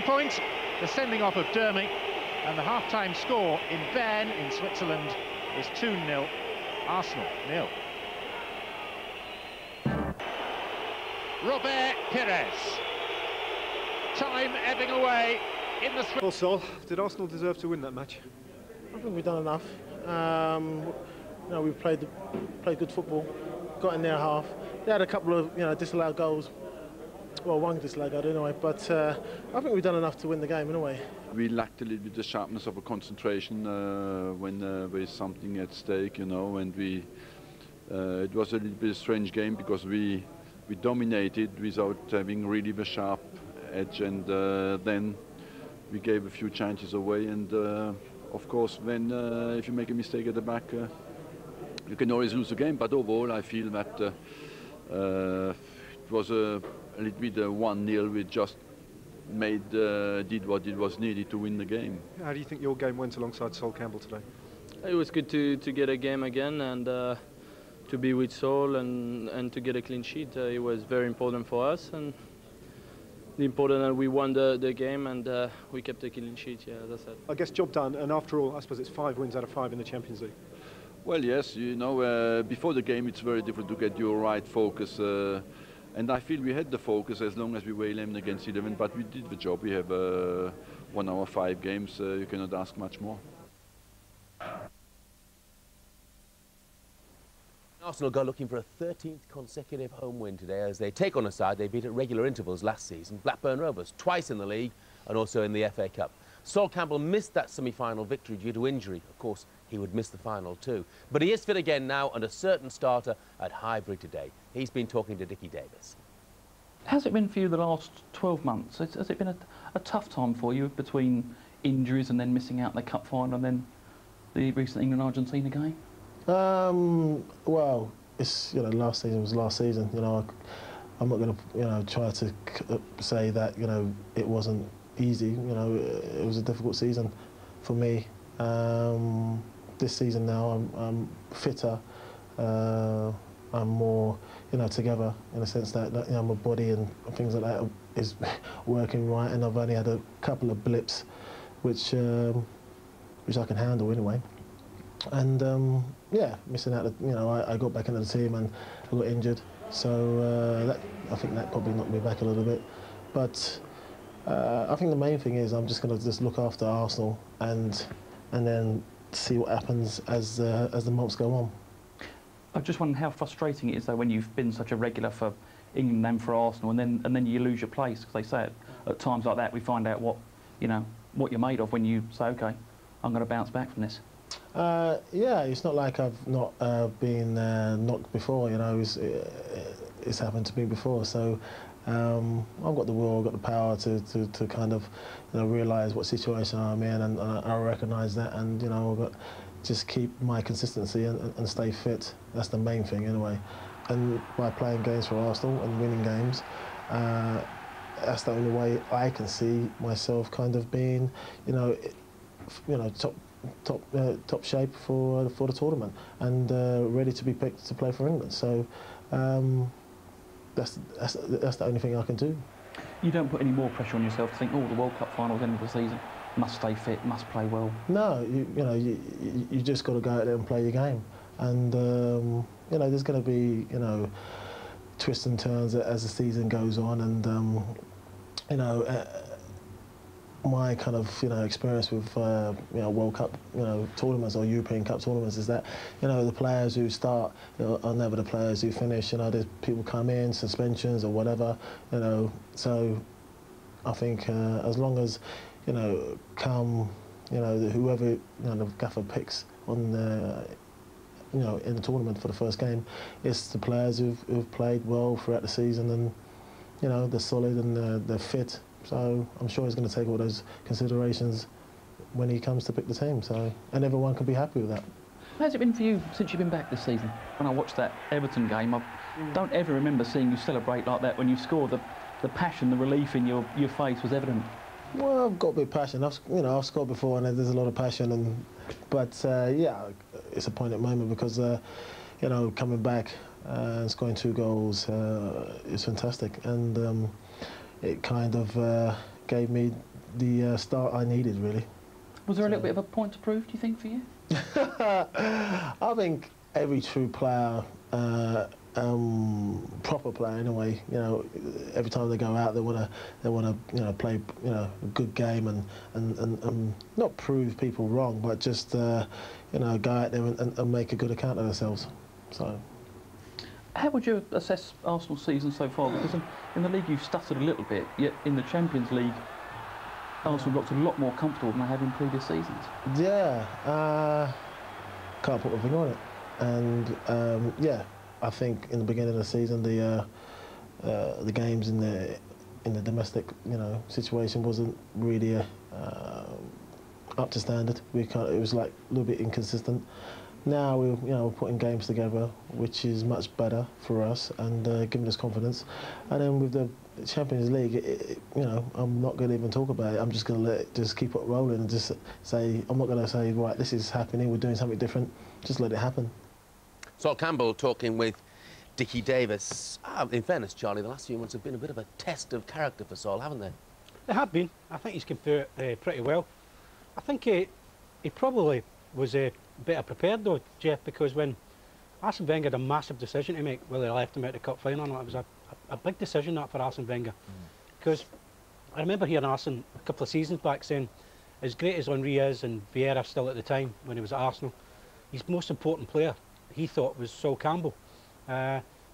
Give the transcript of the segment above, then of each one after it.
point, the sending off of Dermy, and the half-time score in Bern in Switzerland is 2-0, Arsenal 0. Robert Pires. Time ebbing away in the... Also, did Arsenal deserve to win that match? I think we've done enough. You know, we played good football, got in their half. They had a couple of disallowed goals. Well, one disallowed goal anyway, but I think we've done enough to win the game anyway. We lacked a little bit the sharpness of a concentration when there is something at stake, and it was a little bit a strange game because we dominated without having really the sharp edge, and then we gave a few chances away, and of course when if you make a mistake at the back you can always lose the game, but overall I feel that it was a little bit 1-0. We just did what it was needed to win the game. How do you think your game went alongside Sol Campbell today? It was good to get a game again and to be with Sol and to get a clean sheet. It was very important for us, and important that we won the game and we kept a clean sheet. Yeah, that's it. I guess job done, and after all, I suppose it's 5 wins out of 5 in the Champions League. Well, yes, before the game it's very difficult to get your right focus, and I feel we had the focus as long as we were 11 against 11, but we did the job. We have 1 hour 5 games, you cannot ask much more. Arsenal go looking for a 13th consecutive home win today as they take on a side they beat at regular intervals last season, Blackburn Rovers, twice in the league and also in the FA Cup. Sol Campbell missed that semi-final victory due to injury. Of course, he would miss the final too. But he is fit again now and a certain starter at Highbury today. He's been talking to Dickie Davis. How's it been for you the last 12 months? Has it been a tough time for you between injuries and then missing out the cup final and then the recent England-Argentina game? Well, it's last season was last season. I'm not going to try to say that it wasn't easy. It was a difficult season for me. This season now I'm fitter. I'm more together in the sense that my body and things like that is working right, and I've only had a couple of blips, which I can handle anyway. And yeah, missing out. I got back into the team and I got injured, so I think that probably knocked me back a little bit. But I think the main thing is I'm just going to look after Arsenal and then see what happens as the months go on. I just wonder how frustrating it is though when you've been such a regular for England and for Arsenal, and then you lose your place, because they say at times like that we find out what you're made of when you say, okay, I'm going to bounce back from this. Yeah, it's not like I've not been knocked before. It's happened to me before. So I've got the will, I've got the power to kind of realise what situation I'm in, and I recognise that, and I've got just keep my consistency and stay fit. That's the main thing anyway. And by playing games for Arsenal and winning games, that's the only way I can see myself kind of being, top shape for the tournament and ready to be picked to play for England. So that's the only thing I can do. You don't put any more pressure on yourself to think, oh, the World Cup final's end of the season, must stay fit, must play well. No, you just got to go out there and play your game, and there's going to be twists and turns as the season goes on, and my kind of experience with World Cup tournaments or European Cup tournaments is that the players who start are never the players who finish. There's people come in, suspensions or whatever. So I think as long as come whoever the gaffer picks on in the tournament for the first game, it's the players who've played well throughout the season, and they're solid and they're fit. So I'm sure he's going to take all those considerations when he comes to pick the team. So, and everyone can be happy with that. How's it been for you since you've been back this season? When I watched that Everton game, I don't ever remember seeing you celebrate like that when you scored. The passion, the relief in your face was evident. Well, I've got a bit of passion. I've scored before, and there's a lot of passion. But yeah, it's a poignant moment because coming back and scoring 2 goals, is fantastic, and it kind of gave me the start I needed, really. Was there a little bit of a point to prove, do you think, for you? I think every true player, proper player anyway, you know, every time they go out, they want to play, you know, a good game and not prove people wrong, but just you know, go out there and make a good account of themselves. So. How would you assess Arsenal's season so far? Because in the league you've stuttered a little bit, yet in the Champions League, Arsenal looked a lot more comfortable than they had in previous seasons. Yeah, can't put my finger on it. And yeah, I think in the beginning of the season, the games in the domestic, you know, situation wasn't really up to standard. It was like a little bit inconsistent. Now we're putting games together, which is much better for us and giving us confidence. And then with the Champions League, you know, I'm not going to even talk about it. I'm just going to let it just keep it rolling and just say, I'm not going to say, right, this is happening, we're doing something different. Just let it happen. Sol Campbell talking with Dickie Davis. In fairness, Charlie, the last few months have been a bit of a test of character for Sol, haven't they? They have been. I think he's come through it pretty well. I think he probably was better prepared though, Jeff, because when Arsene Wenger had a massive decision to make whether he left him out of the cup final or not, it was a big decision that for Arsene Wenger. Because I remember hearing Arsene a couple of seasons back saying, as great as Henry is and Vieira still at the time when he was at Arsenal, his most important player he thought was Sol Campbell,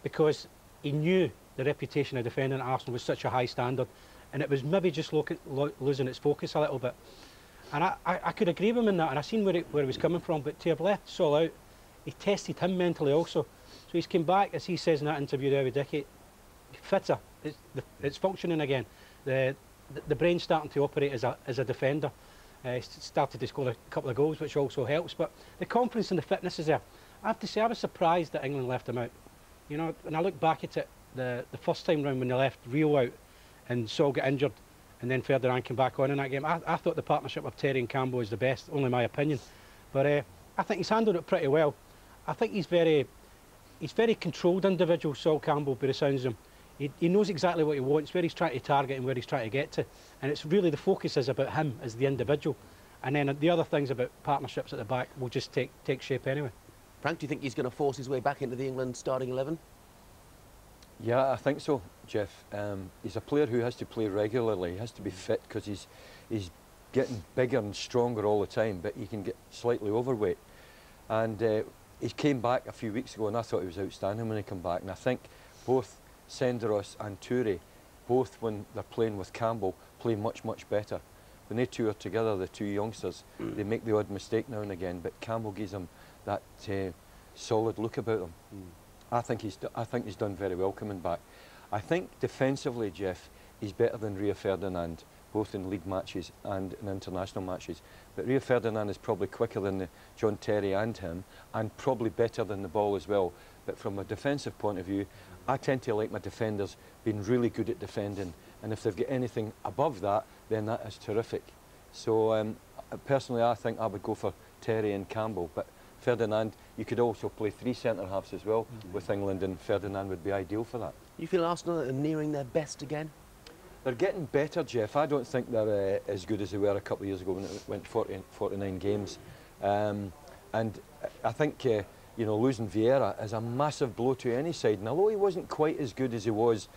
because he knew the reputation of defending at Arsenal was such a high standard, and it was maybe just losing its focus a little bit. And I could agree with him in that, and I seen where he was coming from, but to have left Sol out, he tested him mentally also. So he's come back, as he says in that interview there with Dickie, fitter, it's functioning again. The brain's starting to operate as a defender. He started to score a couple of goals, which also helps, but the confidence and the fitness is there. I have to say, I was surprised that England left him out. You know, when I look back at it, the first time round when they left Rio out and Sol got injured, and then Ferdinand came back on in that game, I thought the partnership of Terry and Campbell was the best, only my opinion. But I think he's handled it pretty well. I think he's very controlled individual, Sol Campbell, by the sounds of him. He knows exactly what he wants, where he's trying to target and where he's trying to get to. And it's really the focus is about him as the individual. And then the other things about partnerships at the back will just take shape anyway. Frank, do you think he's going to force his way back into the England starting 11? Yeah, I think so, Jeff. He's a player who has to play regularly. He has to be fit because he's getting bigger and stronger all the time, but he can get slightly overweight. And he came back a few weeks ago, and I thought he was outstanding when he came back. And I think both Senderos and Toure, both when they're playing with Campbell, play much, much better. When they two are together, the two youngsters, they make the odd mistake now and again, but Campbell gives them that solid look about them. I think he's done very well coming back. I think defensively, Jeff, he's better than Rio Ferdinand, both in league matches and in international matches. But Rio Ferdinand is probably quicker than John Terry and him, and probably better than the ball as well. But from a defensive point of view, I tend to like my defenders being really good at defending, and if they've got anything above that, then that is terrific. So personally, I think I would go for Terry and Campbell. But Ferdinand, you could also play 3 centre-halves as well with England, and Ferdinand would be ideal for that. You feel Arsenal are nearing their best again? They're getting better, Jeff. I don't think they're as good as they were a couple of years ago when it went 49 games. And I think you know, losing Vieira is a massive blow to any side. And although he wasn't quite as good as he was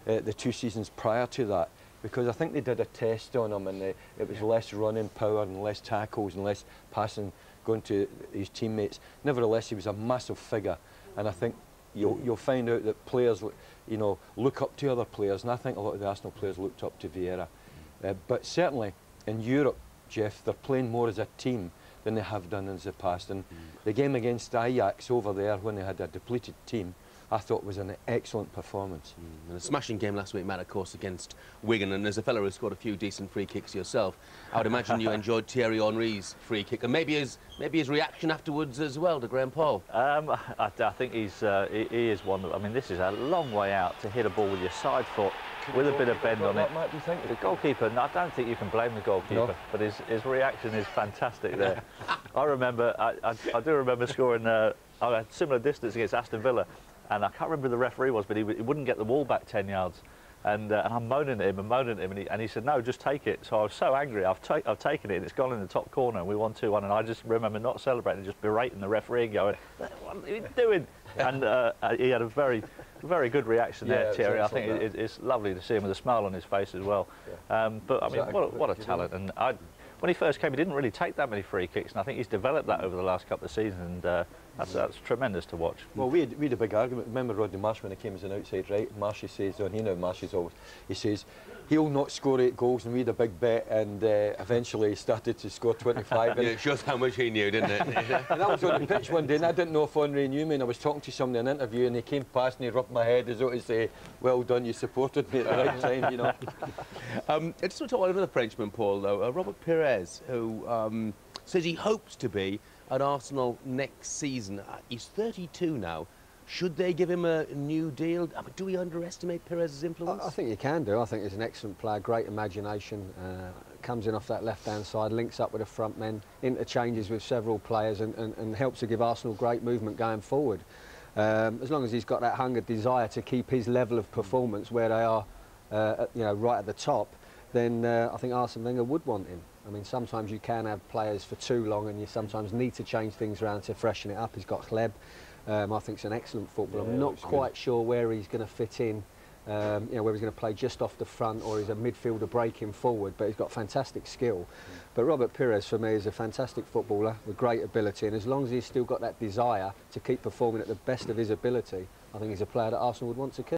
the 2 seasons prior to that, because I think they did a test on him, and it was less running power and less tackles and less passing going to his teammates. Nevertheless, he was a massive figure, and I think you'll find out that players, you know, look up to other players, and I think a lot of the Arsenal players looked up to Vieira. But certainly in Europe, Jeff, they're playing more as a team than they have done in the past. And the game against Ajax over there, when they had a depleted team, I thought was an excellent performance. And a smashing game last week, Matt, of course, against Wigan. And as a fellow who scored a few decent free kicks yourself, I would imagine you enjoyed Thierry Henry's free kick, and maybe his reaction afterwards as well to Graham Paul. I think he is one. I mean, this is a long way out to hit a ball with your side foot with a bit of bend on it. Might be thinking. The goalkeeper, I don't think you can blame the goalkeeper, but his reaction is fantastic there. I remember, I do remember scoring a similar distance against Aston Villa. And I can't remember who the referee was, but he wouldn't get the ball back 10 yards. And I'm moaning at him and moaning at him, and he said, no, just take it. So I was so angry, I've taken it, and it's gone in the top corner, and we won 2-1, and I just remember not celebrating, just berating the referee and going, what are you doing? And he had a very good reaction there, Thierry. I think it's lovely to see him with a smile on his face as well. Yeah. But I mean, what a talent. And when he first came, he didn't really take that many free kicks, and I think he's developed that over the last couple of seasons, and that's tremendous to watch. Well, we had a big argument. Remember Rodney Marsh when he came as an outside right? Marshy says, and Marshy's always, he says, he'll not score 8 goals, and we had a big bet, and eventually he started to score 25. Yeah, it shows how much he knew, didn't it? And I was on the pitch one day, and I didn't know if Henri knew me, and I was talking to somebody in an interview, and he came past and he rubbed my head as though to say, well done, you supported me at the right time, you know. I just want to talk about another Frenchman, Paul, though, Robert Pires, who says he hopes to be at Arsenal next season. He's 32 now. Should they give him a new deal? I mean, do we underestimate Pires' influence? I think you can do. I think he's an excellent player, great imagination, comes in off that left-hand side, links up with the front men, interchanges with several players and helps to give Arsenal great movement going forward. As long as he's got that hunger, desire to keep his level of performance where they are, you know, right at the top, then I think Arsene Wenger would want him. I mean, sometimes you can have players for too long and you sometimes need to change things around to freshen it up. He's got Hleb. I think he's an excellent footballer. Yeah, I'm not quite sure where he's going to fit in, you know, whether he's going to play just off the front or he's a midfielder breaking forward, but he's got fantastic skill. But Robert Pires, for me, is a fantastic footballer with great ability, and as long as he's still got that desire to keep performing at the best of his ability, I think he's a player that Arsenal would want to keep.